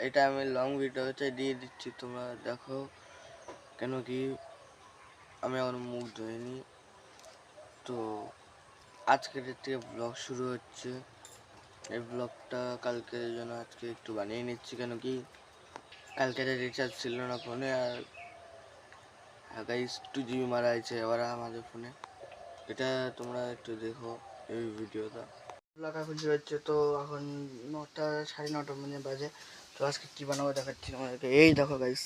এটা আমি লং ভিডিওতে দিয়ে দিচ্ছি, তোমরা দেখো। কেন কি আমি এখন মুখ ধুইনি, তো আজকের থেকে ব্লগ শুরু হচ্ছে। এই ব্লগটা কালকের জন্য আজকে একটু বানিয়ে নিচ্ছি, কেন কি কালকে রিচার্জ ছিল না ফোনে, আর গাইস 2 GB মারা আছে এবার আমাদের ফোনে। এটা তোমরা একটু দেখো এই ভিডিওটা। ব্লগ এখন শুরু হচ্ছে, তো এখন 9টা 9:30 মিনিট বাজে। তো আজকে কী বানাবো দেখাচ্ছি তোমাদেরকে। এই দেখো গাইস,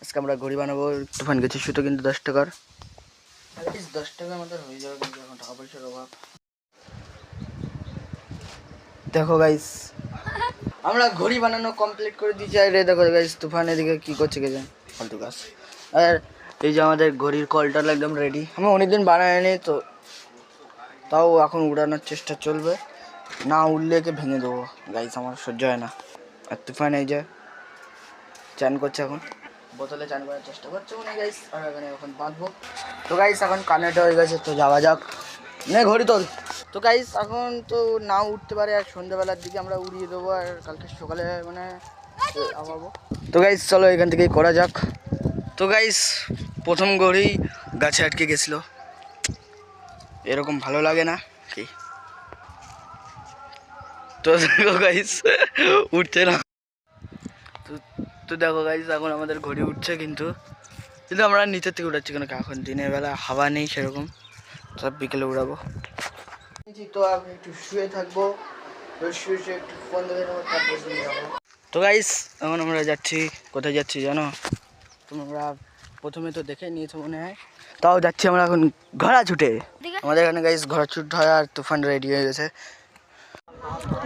আজকে আমরা ঘড়ি বানাবো। তুফান গেছে শুধু কিন্তু 10 টাকার, 10 টাকা আমাদের হয়ে যাবে, কিন্তু এখন টাকা পয়সার অভাব। দেখো গাইস, আমরা ঘড়ি বানানো কমপ্লিট করে দিয়েছি। আর দেখো গাইস, তুফান এদিকে কী করছে কে জানে, ফালতু গাছ। আর এই যে আমাদের ঘড়ির কলটা একদম রেডি। আমি অনেকদিন বানাইনি, তো তাও এখন উড়ানোর চেষ্টা চলবে। না উঠলে একে ভেঙে দেবো গাইস, আমার সহ্য হয় না। আর তুফান এই যে চান করছে, এখন বোতলে চান করার চেষ্টা করছে উনি গাইস। আর এখানে এখন বাঁধবো। তো গাইস এখন কানেক্ট হয়ে গেছে, তো যাওয়া যাক। নে ঘড়ি তোল। তো গাইস এখন তো না উঠতে পারে, আর সন্ধ্যাবেলার দিকে আমরা উড়িয়ে দেবো, আর কালকে সকালে মানে আবাবো। তো গাইস চলো এখান থেকেই করা যাক। তো গাইস প্রথম ঘড়ি গাছে আটকে গেছিলো, এরকম ভালো লাগে না কি? তো দেখো গাইস উঠছে না। তো দেখো গাইস এখন আমাদের ঘড়ি উঠছে, কিন্তু আমরা নিচের থেকে উড়াচ্ছি, কেন এখন দিনের বেলা হাওয়া নেই সেরকম, সব বিকেলে উড়াবো। তো আমি একটু শুয়ে থাকবো, শুয়ে শুয়ে একটু ফোন দেখে নেবো, তারপর যাবো। তো গাইস এখন আমরা যাচ্ছি, কোথায় যাচ্ছি জানো তোমরা? প্রথমে তো দেখে নিয়েছো মনে হয়, তাও যাচ্ছি আমরা এখন ঘোড়া ছুটে। আমাদের এখানে গাইস ঘোড়া ছুট হয়, আর তুফান রেডি হয়ে গেছে,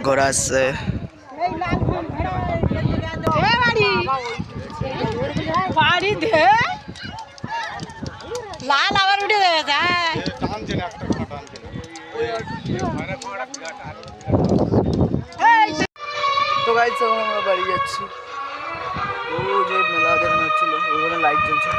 ঘোড়া আসছে। লাল আবার উঠে গেছে। তো গাইস এখন আমরা বাড়ি যাচ্ছি। ও যে মেলা দেখানো হচ্ছিল, ওখানে লাইট জ্বলছে।